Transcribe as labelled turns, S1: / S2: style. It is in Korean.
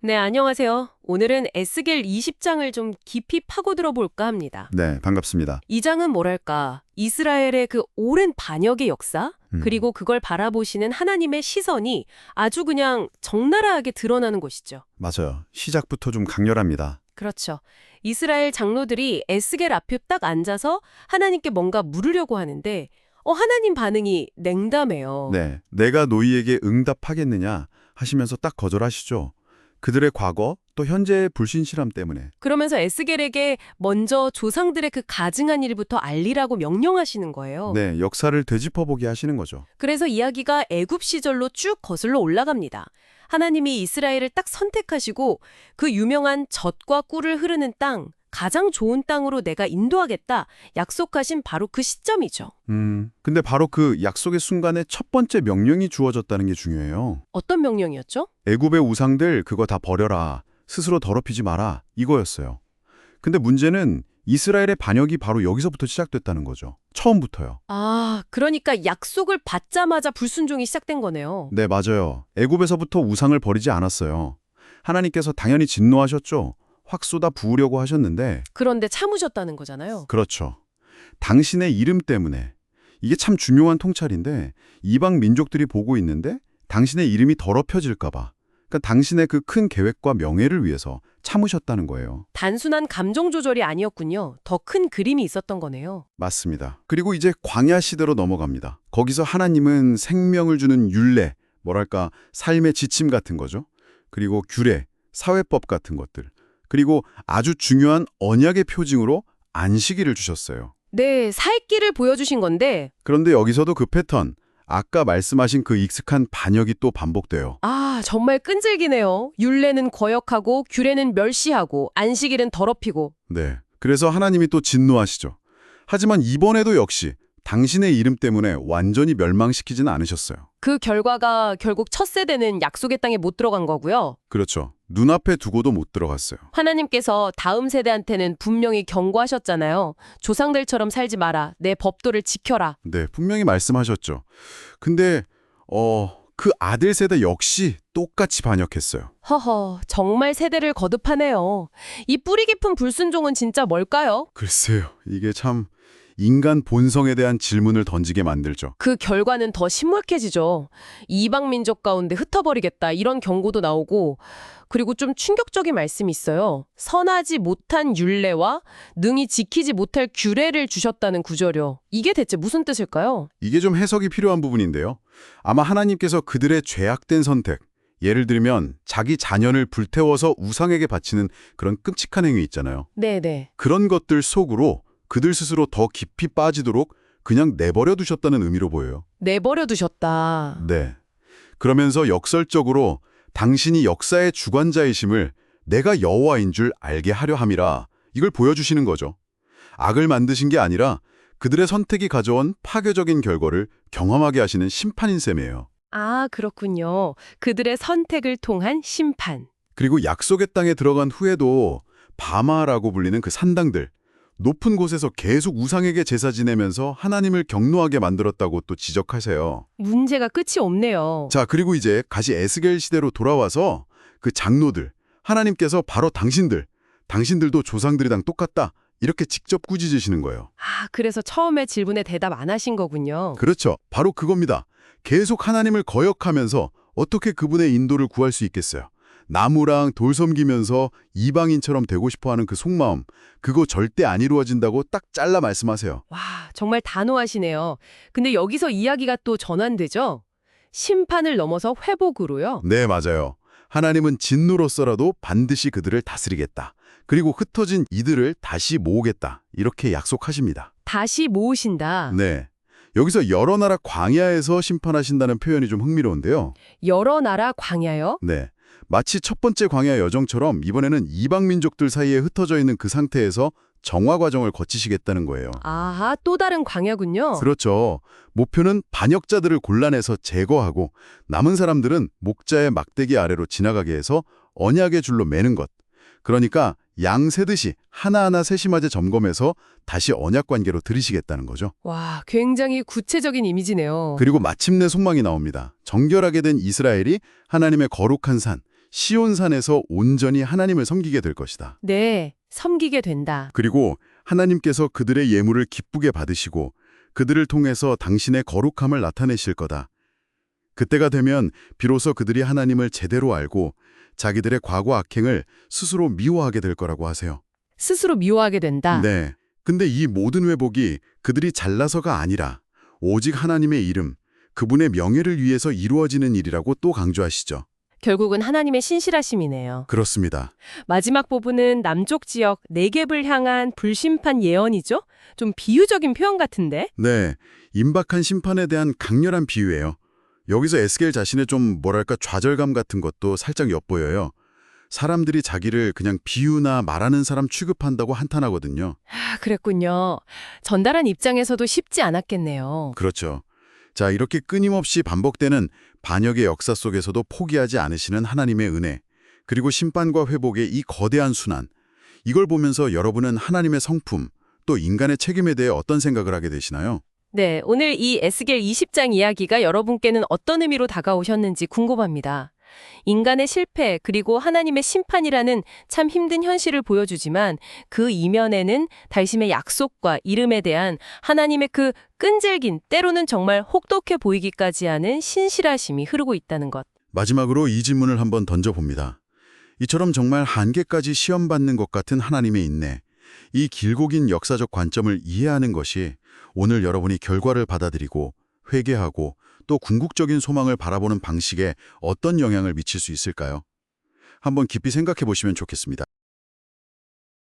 S1: 네, 안녕하세요. 오늘은 에스겔 20장을 좀 깊이 파고들어 볼까 합니다.
S2: 네, 반갑습니다.
S1: 이 장은 뭐랄까, 이스라엘의 그 오랜 반역의 역사, 그리고 그걸 바라보시는 하나님의 시선이 아주 그냥 적나라하게 드러나는 곳이죠.
S2: 맞아요. 시작부터 좀 강렬합니다.
S1: 그렇죠. 이스라엘 장로들이 에스겔 앞에 딱 앉아서 하나님께 뭔가 물으려고 하는데, 하나님 반응이 냉담해요.
S2: 네, 내가 너희에게 응답하겠느냐 하시면서 딱 거절하시죠. 그들의 과거 또 현재의 불신실함 때문에.
S1: 그러면서 에스겔에게 먼저 조상들의 그 가증한 일부터 알리라고 명령하시는 거예요.
S2: 네, 역사를 되짚어보게 하시는 거죠.
S1: 그래서 이야기가 애굽 시절로 쭉 거슬러 올라갑니다. 하나님이 이스라엘을 딱 선택하시고 그 유명한 젖과 꿀을 흐르는 땅, 가장 좋은 땅으로 내가 인도하겠다 약속하신 바로 그 시점이죠.
S2: 근데 바로 그 약속의 순간에 첫 번째 명령이 주어졌다는 게 중요해요.
S1: 어떤 명령이었죠?
S2: 애굽의 우상들 그거 다 버려라. 스스로 더럽히지 마라. 이거였어요. 근데 문제는 이스라엘의 반역이 바로 여기서부터 시작됐다는 거죠. 처음부터요.
S1: 아, 그러니까 약속을 받자마자 불순종이 시작된 거네요.
S2: 네, 맞아요. 애굽에서부터 우상을 버리지 않았어요. 하나님께서 당연히 진노하셨죠. 확 쏟아 부으려고 하셨는데
S1: 그런데 참으셨다는 거잖아요.
S2: 그렇죠. 당신의 이름 때문에 이게 참 중요한 통찰인데 이방 민족들이 보고 있는데 당신의 이름이 더럽혀질까 봐 그러니까 당신의 그 큰 계획과 명예를 위해서 참으셨다는 거예요.
S1: 단순한 감정 조절이 아니었군요. 더 큰 그림이 있었던 거네요.
S2: 맞습니다. 그리고 이제 광야 시대로 넘어갑니다. 거기서 하나님은 생명을 주는 율례, 뭐랄까 삶의 지침 같은 거죠. 그리고 규례, 사회법 같은 것들. 그리고 아주 중요한 언약의 표징으로 안식일을 주셨어요.
S1: 네, 살 길을 보여주신 건데
S2: 그런데 여기서도 그 패턴, 아까 말씀하신 그 익숙한 반역이 또 반복돼요.
S1: 아, 정말 끈질기네요. 율례는 거역하고 규례는 멸시하고 안식일은 더럽히고.
S2: 네. 그래서 하나님이 또 진노하시죠. 하지만 이번에도 역시 당신의 이름 때문에 완전히 멸망시키지는 않으셨어요.
S1: 그 결과가 결국 첫 세대는 약속의 땅에 못 들어간 거고요.
S2: 그렇죠. 눈앞에 두고도 못 들어갔어요.
S1: 하나님께서 다음 세대한테는 분명히 경고하셨잖아요. 조상들처럼 살지 마라. 내 법도를 지켜라.
S2: 네, 분명히 말씀하셨죠. 근데 그 아들 세대 역시 똑같이 반역했어요.
S1: 허허, 정말 세대를 거듭하네요. 이 뿌리 깊은 불순종은 진짜 뭘까요?
S2: 글쎄요. 이게 참 인간 본성에 대한 질문을 던지게 만들죠.
S1: 그 결과는 더 심각해지죠. 이방 민족 가운데 흩어버리겠다 이런 경고도 나오고 그리고 좀 충격적인 말씀이 있어요. 선하지 못한 율례와 능히 지키지 못할 규례를 주셨다는 구절이요. 이게 대체 무슨 뜻일까요?
S2: 이게 좀 해석이 필요한 부분인데요. 아마 하나님께서 그들의 죄악된 선택, 예를 들면 자기 자녀를 불태워서 우상에게 바치는 그런 끔찍한 행위 있잖아요.
S1: 네네.
S2: 그런 것들 속으로 그들 스스로 더 깊이 빠지도록 그냥 내버려 두셨다는 의미로 보여요.
S1: 내버려 두셨다.
S2: 네. 그러면서 역설적으로 당신이 역사의 주관자이심을 내가 여호와인 줄 알게 하려 함이라 이걸 보여주시는 거죠. 악을 만드신 게 아니라 그들의 선택이 가져온 파괴적인 결과를 경험하게 하시는 심판인 셈이에요.
S1: 아, 그렇군요. 그들의 선택을 통한 심판.
S2: 그리고 약속의 땅에 들어간 후에도 바마라고 불리는 그 산당들, 높은 곳에서 계속 우상에게 제사 지내면서 하나님을 경노하게 만들었다고 또 지적하세요.
S1: 문제가 끝이 없네요.
S2: 자, 그리고 이제 다시 에스겔 시대로 돌아와서 그 장로들, 하나님께서 바로 당신들도 조상들이랑 똑같다. 이렇게 직접 꾸짖으시는 거예요.
S1: 아, 그래서 처음에 질문에 대답 안 하신 거군요.
S2: 그렇죠. 바로 그겁니다. 계속 하나님을 거역하면서 어떻게 그분의 인도를 구할 수 있겠어요. 나무랑 돌 섬기면서 이방인처럼 되고 싶어하는 그 속마음, 그거 절대 안 이루어진다고 딱 잘라 말씀하세요.
S1: 와, 정말 단호하시네요. 근데 여기서 이야기가 또 전환되죠? 심판을 넘어서 회복으로요?
S2: 네, 맞아요. 하나님은 진노로서라도 반드시 그들을 다스리겠다. 그리고 흩어진 이들을 다시 모으겠다. 이렇게 약속하십니다.
S1: 다시 모으신다.
S2: 네. 여기서 여러 나라 광야에서 심판하신다는 표현이 좀 흥미로운데요.
S1: 여러 나라 광야요?
S2: 네. 마치 첫 번째 광야 여정처럼 이번에는 이방 민족들 사이에 흩어져 있는 그 상태에서 정화 과정을 거치시겠다는 거예요.
S1: 아하, 또 다른 광야군요.
S2: 그렇죠. 목표는 반역자들을 골라내서 제거하고 남은 사람들은 목자의 막대기 아래로 지나가게 해서 언약의 줄로 매는 것. 그러니까 양 세듯이 하나하나 세심하게 점검해서 다시 언약 관계로 들이시겠다는 거죠.
S1: 와, 굉장히 구체적인 이미지네요.
S2: 그리고 마침내 소망이 나옵니다. 정결하게 된 이스라엘이 하나님의 거룩한 산, 시온산에서 온전히 하나님을 섬기게 될 것이다.
S1: 네, 섬기게 된다.
S2: 그리고 하나님께서 그들의 예물을 기쁘게 받으시고 그들을 통해서 당신의 거룩함을 나타내실 거다. 그때가 되면 비로소 그들이 하나님을 제대로 알고 자기들의 과거 악행을 스스로 미워하게 될 거라고 하세요.
S1: 스스로 미워하게 된다.
S2: 네. 근데 이 모든 회복이 그들이 잘나서가 아니라 오직 하나님의 이름, 그분의 명예를 위해서 이루어지는 일이라고 또 강조하시죠.
S1: 결국은 하나님의 신실하심이네요.
S2: 그렇습니다.
S1: 마지막 부분은 남쪽 지역 네겝을 향한 불심판 예언이죠? 좀 비유적인 표현 같은데?
S2: 네. 임박한 심판에 대한 강렬한 비유예요. 여기서 에스겔 자신의 좀 뭐랄까 좌절감 같은 것도 살짝 엿보여요. 사람들이 자기를 그냥 비유나 말하는 사람 취급한다고 한탄하거든요.
S1: 아, 그랬군요. 전달한 입장에서도 쉽지 않았겠네요.
S2: 그렇죠. 자, 이렇게 끊임없이 반복되는 반역의 역사 속에서도 포기하지 않으시는 하나님의 은혜, 그리고 심판과 회복의 이 거대한 순환, 이걸 보면서 여러분은 하나님의 성품, 또 인간의 책임에 대해 어떤 생각을 하게 되시나요?
S1: 네, 오늘 이 에스겔 20장 이야기가 여러분께는 어떤 의미로 다가오셨는지 궁금합니다. 인간의 실패 그리고 하나님의 심판이라는 참 힘든 현실을 보여주지만 그 이면에는 달심의 약속과 이름에 대한 하나님의 그 끈질긴 때로는 정말 혹독해 보이기까지 하는 신실하심이 흐르고 있다는 것.
S2: 마지막으로 이 질문을 한번 던져봅니다. 이처럼 정말 한계까지 시험받는 것 같은 하나님의 인내, 이 길고 긴 역사적 관점을 이해하는 것이 오늘 여러분이 결과를 받아들이고 회개하고 또 궁극적인 소망을 바라보는 방식에 어떤 영향을 미칠 수 있을까요? 한번 깊이 생각해 보시면 좋겠습니다.